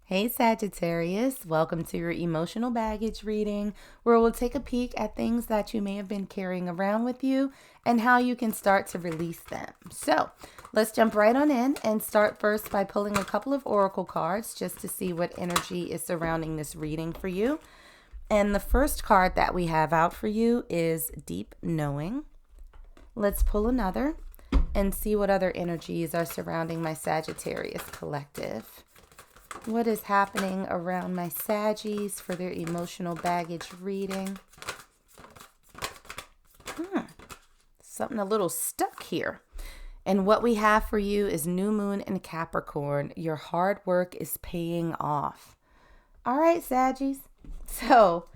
Hey Sagittarius, welcome to your emotional baggage reading where we'll take a peek at things that you may have been carrying around with you and how you can start to release them. So let's jump right on in and start first by pulling a couple of oracle cards just to see what energy is surrounding this reading for you. And the first card that we have out for you is Deep Knowing. Let's pull another and see what other energies are surrounding my Sagittarius collective. What is happening around my Saggies for their emotional baggage reading? Something a little stuck here. And what we have for you is New Moon in Capricorn. Your hard work is paying off. All right, Saggies. So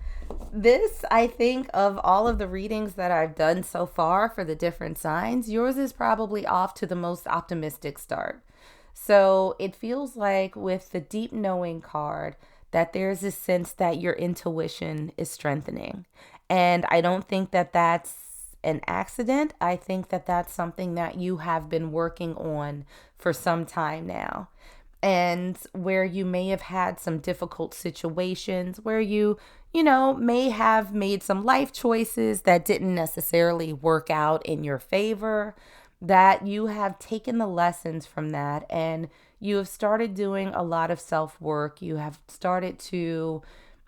this, I think, of all of the readings that I've done so far for the different signs, yours is probably off to the most optimistic start. So it feels like with the Deep Knowing card that there's this sense that your intuition is strengthening. And I don't think that that's an accident. I think that that's something that you have been working on for some time now. And where you may have had some difficult situations where you may have made some life choices that didn't necessarily work out in your favor, that you have taken the lessons from that and you have started doing a lot of self-work. You have started to,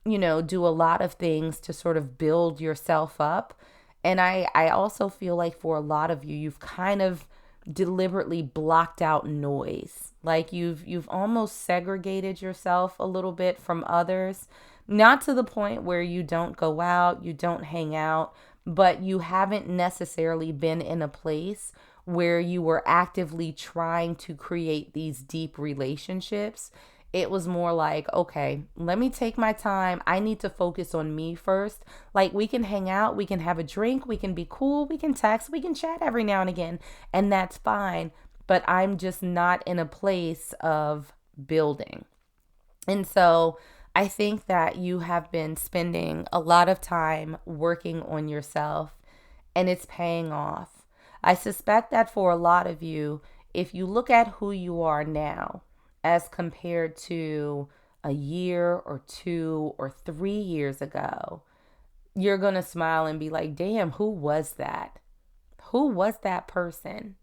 do a lot of things to sort of build yourself up. And I also feel like for a lot of you, you've kind of deliberately blocked out noise. Like you've almost segregated yourself a little bit from others, not to the point where you don't go out, you don't hang out, but you haven't necessarily been in a place where you were actively trying to create these deep relationships. It was more like, okay, let me take my time. I need to focus on me first. Like, we can hang out, we can have a drink, we can be cool, we can text, we can chat every now and again, and that's fine. But I'm just not in a place of building. And so I think that you have been spending a lot of time working on yourself, and it's paying off. I suspect that for a lot of you, if you look at who you are now as compared to a year or 2 or 3 years ago, you're going to smile and be like, damn, who was that? Who was that person?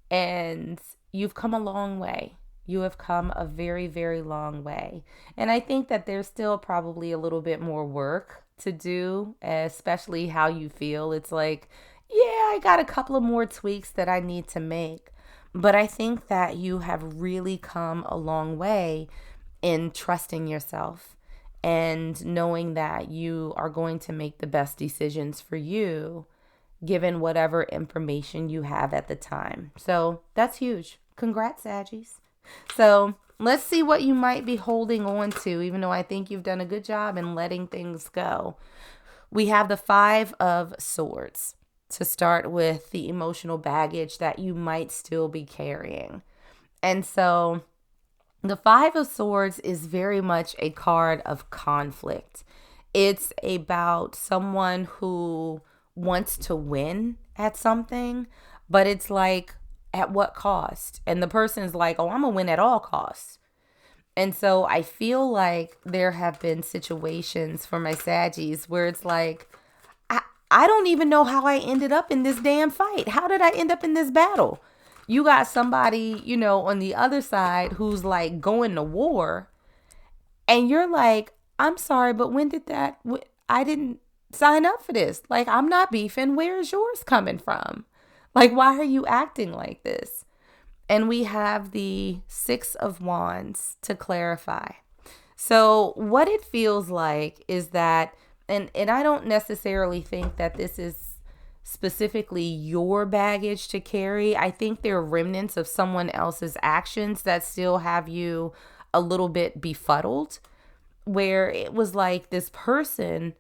And you've come a long way. You have come a very, very long way. And I think that there's still probably a little bit more work to do, especially how you feel. It's like, yeah, I got a couple of more tweaks that I need to make. But I think that you have really come a long way in trusting yourself and knowing that you are going to make the best decisions for you, given whatever information you have at the time. So that's huge. Congrats, Saggies. So let's see what you might be holding on to, even though I think you've done a good job in letting things go. We have the Five of Swords to start with the emotional baggage that you might still be carrying. And so the Five of Swords is very much a card of conflict. It's about someone who wants to win at something, but it's like, at what cost? And the person is like, oh, I'm going to win at all costs. And so I feel like there have been situations for my Saggies where it's like, I don't even know how I ended up in this damn fight. How did I end up in this battle? You got somebody, on the other side who's like going to war. And you're like, I'm sorry, but when did that? I didn't sign up for this. Like, I'm not beefing. Where is yours coming from? Like, why are you acting like this? And we have the Six of Wands to clarify. So what it feels like is that, and I don't necessarily think that this is specifically your baggage to carry. I think there are remnants of someone else's actions that still have you a little bit befuddled, where it was like this person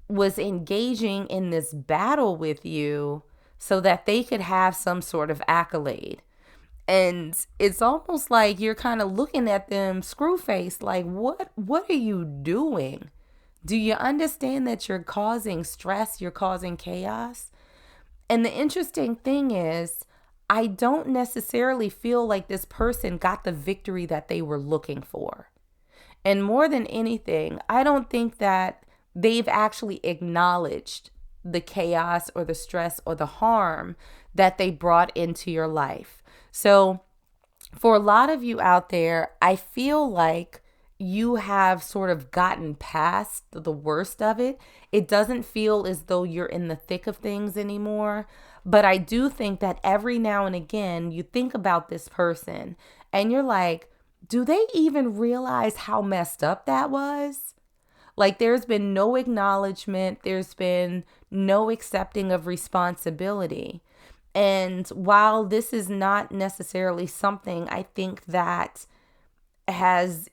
was engaging in this battle with you so that they could have some sort of accolade. And it's almost like you're kind of looking at them screw-faced, like, what are you doing? Do you understand that you're causing stress? You're causing chaos? And the interesting thing is, I don't necessarily feel like this person got the victory that they were looking for. And more than anything, I don't think that they've actually acknowledged the chaos or the stress or the harm that they brought into your life. So, for a lot of you out there, I feel like you have sort of gotten past the worst of it. It doesn't feel as though you're in the thick of things anymore. But I do think that every now and again, you think about this person and you're like, do they even realize how messed up that was? Like, there's been no acknowledgement, there's been no accepting of responsibility. And while this is not necessarily something I think that has,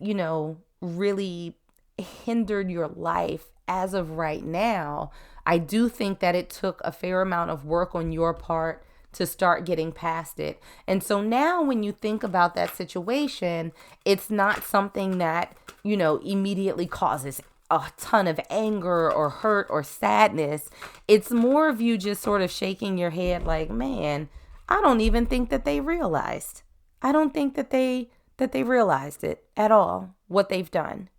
really hindered your life as of right now, I do think that it took a fair amount of work on your part to start getting past it. And so now when you think about that situation, it's not something that, immediately causes a ton of anger or hurt or sadness. It's more of you just sort of shaking your head like, man, I don't even think that they realized. I don't think that they realized it at all, what they've done.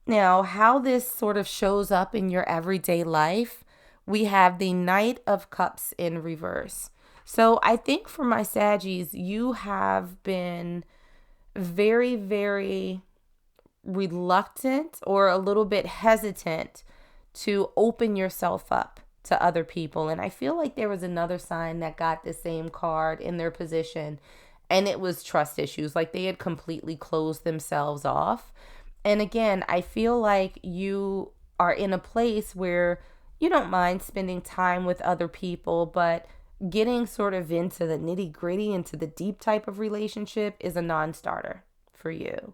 Now, how this sort of shows up in your everyday life, we have the Knight of Cups in reverse. So I think for my Saggies, you have been very, very reluctant or a little bit hesitant to open yourself up to other people. And I feel like there was another sign that got the same card in their position, and it was trust issues. Like, they had completely closed themselves off. And again, I feel like you are in a place where you don't mind spending time with other people, but getting sort of into the nitty gritty, into the deep type of relationship is a non-starter for you.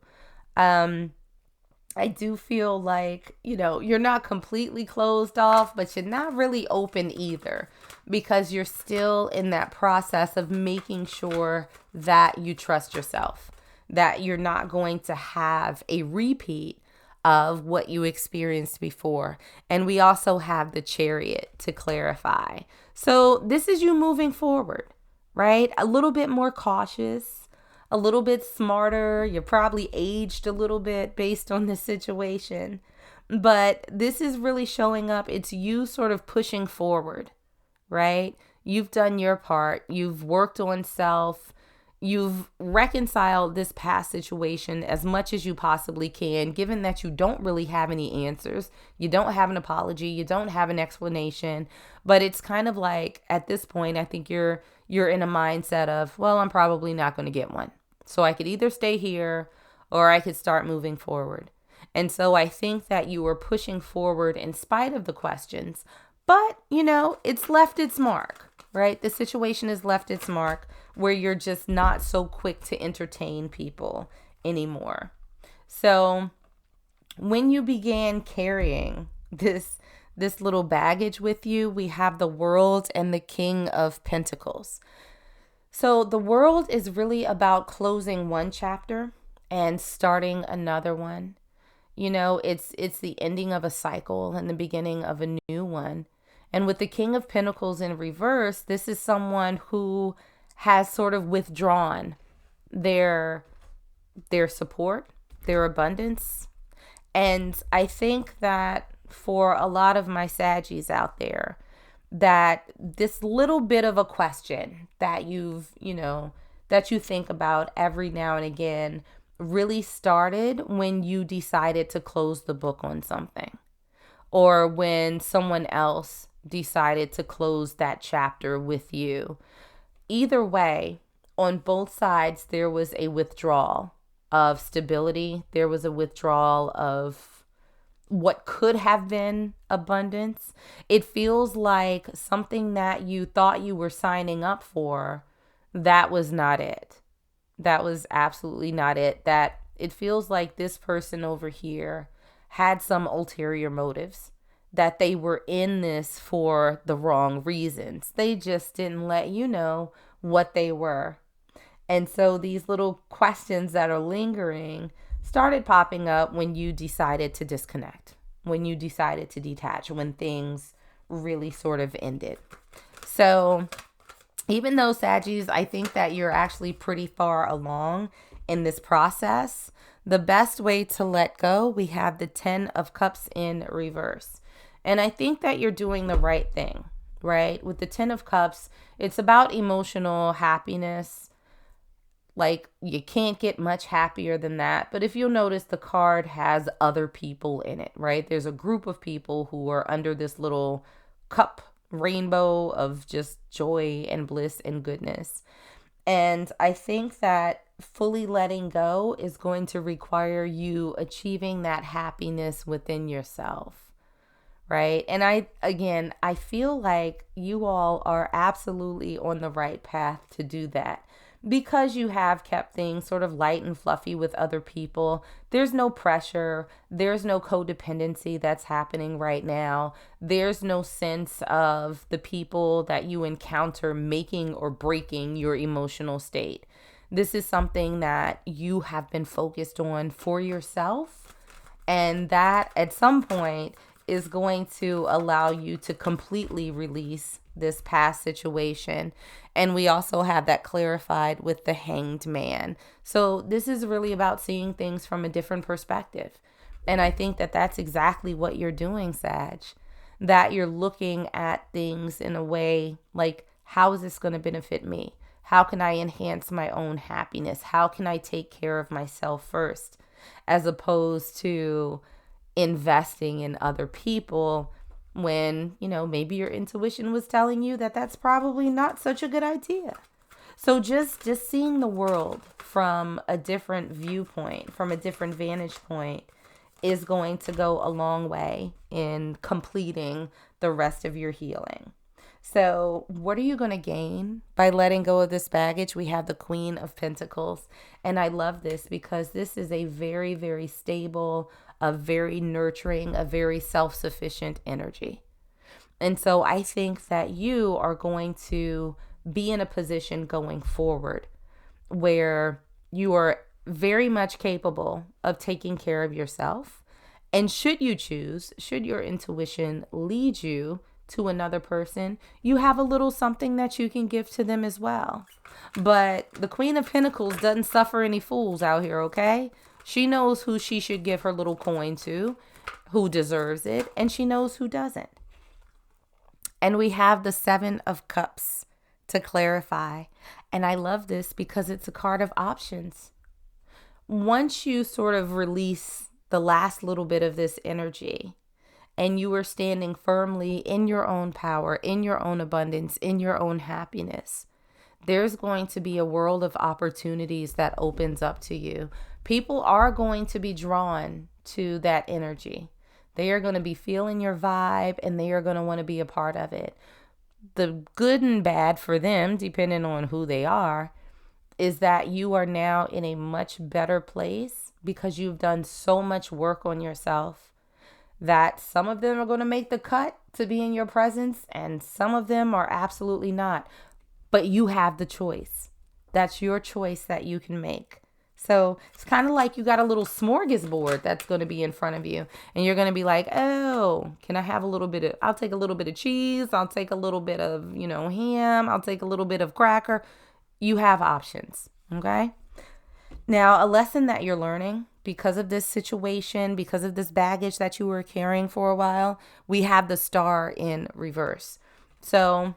I do feel like, you're not completely closed off, but you're not really open either, because you're still in that process of making sure that you trust yourself, that you're not going to have a repeat of what you experienced before. And we also have the Chariot to clarify. So this is you moving forward, right? A little bit more cautious, a little bit smarter. You're probably aged a little bit based on the situation. But this is really showing up. It's you sort of pushing forward, right? You've done your part. You've worked on self. You've reconciled this past situation as much as you possibly can, given that you don't really have any answers. You don't have an apology. You don't have an explanation. But it's kind of like, at this point, I think you're in a mindset of, well, I'm probably not going to get one. So I could either stay here or I could start moving forward. And so I think that you were pushing forward in spite of the questions. But, it's left its mark, right? The situation has left its mark where you're just not so quick to entertain people anymore. So when you began carrying this little baggage with you, we have the World and the King of Pentacles. So the World is really about closing one chapter and starting another one. It's the ending of a cycle and the beginning of a new one. And with the King of Pentacles in reverse, this is someone who has sort of withdrawn their support, their abundance. And I think that for a lot of my Saggies out there, that this little bit of a question that that you think about every now and again really started when you decided to close the book on something, or when someone else decided to close that chapter with you. Either way, on both sides, there was a withdrawal of stability. There was a withdrawal of what could have been abundance. It feels like something that you thought you were signing up for, that was not it. That was absolutely not it. That it feels like this person over here had some ulterior motives, that they were in this for the wrong reasons. They just didn't let you know what they were. And so these little questions that are lingering started popping up when you decided to disconnect, when you decided to detach, when things really sort of ended. So even though, Saggies, I think that you're actually pretty far along in this process, The best way to let go, we have the 10 of Cups in reverse. And I think that you're doing the right thing, right? With the 10 of Cups, it's about emotional happiness. Like, you can't get much happier than that. But if you'll notice, the card has other people in it, right? There's a group of people who are under this little cup rainbow of just joy and bliss and goodness. And I think that fully letting go is going to require you achieving that happiness within yourself, right? And I feel like you all are absolutely on the right path to do that. Because you have kept things sort of light and fluffy with other people, there's no pressure, there's no codependency that's happening right now. There's no sense of the people that you encounter making or breaking your emotional state. This is something that you have been focused on for yourself, and that at some point is going to allow you to completely release this past situation. And we also have that clarified with the Hanged Man. So this is really about seeing things from a different perspective. And I think that that's exactly what you're doing, Sag. That you're looking at things in a way like, how is this going to benefit me? How can I enhance my own happiness? How can I take care of myself first? As opposed to investing in other people when, maybe your intuition was telling you that that's probably not such a good idea. So just seeing the world from a different viewpoint, from a different vantage point, is going to go a long way in completing the rest of your healing. So what are you going to gain by letting go of this baggage? We have the Queen of Pentacles. And I love this because this is a very, very stable, a very nurturing, a very self-sufficient energy. And so I think that you are going to be in a position going forward where you are very much capable of taking care of yourself. And should you choose, should your intuition lead you to another person, you have a little something that you can give to them as well. But the Queen of Pentacles doesn't suffer any fools out here, okay? She knows who she should give her little coin to, who deserves it, and she knows who doesn't. And we have the 7 of Cups to clarify. And I love this because it's a card of options. Once you sort of release the last little bit of this energy, and you are standing firmly in your own power, in your own abundance, in your own happiness, there's going to be a world of opportunities that opens up to you. People are going to be drawn to that energy. They are going to be feeling your vibe, and they are going to want to be a part of it. The good and bad for them, depending on who they are, is that you are now in a much better place because you've done so much work on yourself, that some of them are going to make the cut to be in your presence, and some of them are absolutely not. But you have the choice. That's your choice that you can make. So it's kind of like you got a little smorgasbord that's going to be in front of you. And you're going to be like, oh, can I have a little bit of, I'll take a little bit of cheese. I'll take a little bit of, ham. I'll take a little bit of cracker. You have options. Okay. Now, a lesson that you're learning because of this situation, because of this baggage that you were carrying for a while, we have the Star in reverse. So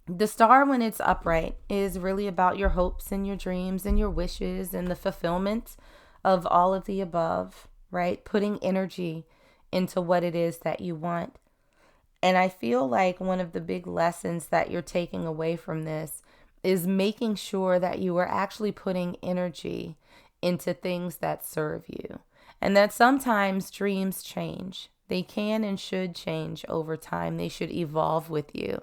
the Star, when it's upright, is really about your hopes and your dreams and your wishes and the fulfillment of all of the above, right? Putting energy into what it is that you want. And I feel like one of the big lessons that you're taking away from this is making sure that you are actually putting energy into things that serve you. And that sometimes dreams change. They can and should change over time. They should evolve with you.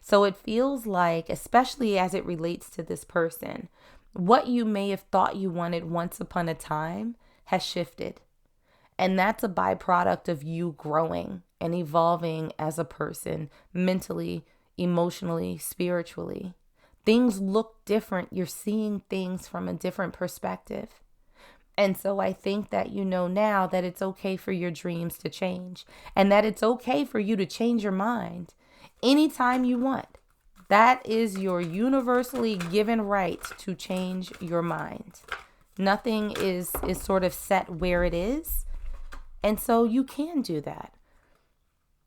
So it feels like, especially as it relates to this person, what you may have thought you wanted once upon a time has shifted. And that's a byproduct of you growing and evolving as a person, mentally, emotionally, spiritually. Things look different. You're seeing things from a different perspective. And so I think that you know now that it's okay for your dreams to change, and that it's okay for you to change your mind anytime you want. That is your universally given right to change your mind. Nothing is sort of set where it is. And so you can do that.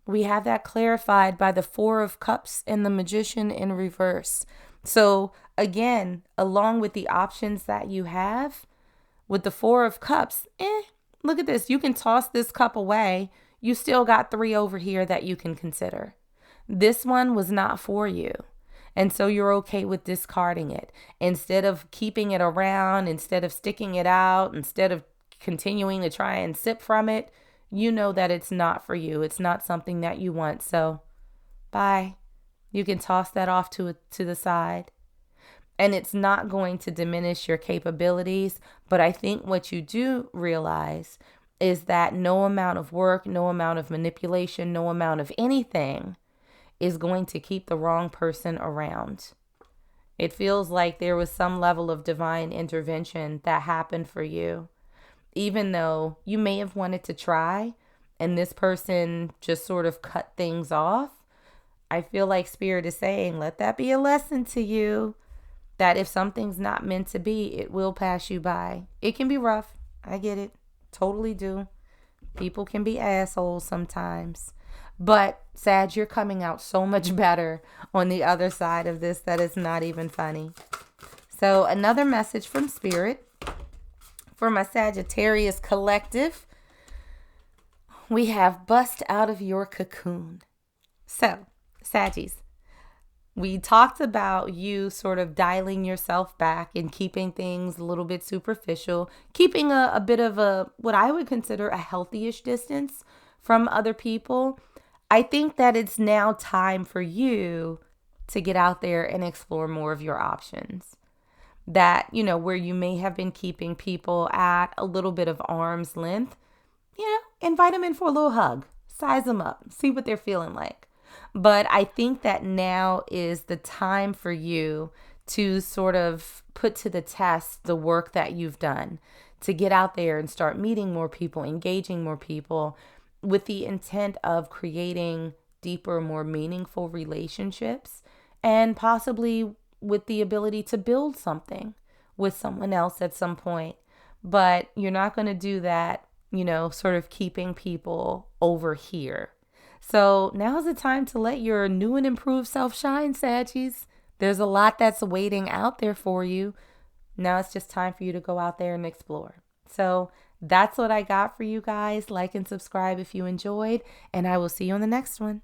We have that clarified by the Four of Cups and the Magician in reverse. So again, along with the options that you have, with the Four of Cups, look at this. You can toss this cup away. You still got 3 over here that you can consider. This one was not for you. And so you're okay with discarding it. Instead of keeping it around, instead of sticking it out, instead of continuing to try and sip from it, you know that it's not for you. It's not something that you want. So bye. You can toss that off to the side. And it's not going to diminish your capabilities. But I think what you do realize is that no amount of work, no amount of manipulation, no amount of anything is going to keep the wrong person around. It feels like there was some level of divine intervention that happened for you. Even though you may have wanted to try and this person just sort of cut things off, I feel like Spirit is saying, let that be a lesson to you that if something's not meant to be, it will pass you by. It can be rough. I get it. Totally do. People can be assholes sometimes. But Sag, you're coming out so much better on the other side of this that it's not even funny. So another message from Spirit for my Sagittarius collective. We have bust out of your cocoon. So, Saggies, we talked about you sort of dialing yourself back and keeping things a little bit superficial, keeping a bit of what I would consider a healthy-ish distance from other people. I think that it's now time for you to get out there and explore more of your options. That, where you may have been keeping people at a little bit of arm's length, invite them in for a little hug, size them up, see what they're feeling like. But I think that now is the time for you to sort of put to the test the work that you've done, to get out there and start meeting more people, engaging more people with the intent of creating deeper, more meaningful relationships, and possibly with the ability to build something with someone else at some point. But you're not going to do that, sort of keeping people over here. So now's the time to let your new and improved self shine, Saggies. There's a lot that's waiting out there for you. Now it's just time for you to go out there and explore. So that's what I got for you guys. Like and subscribe if you enjoyed, and I will see you on the next one.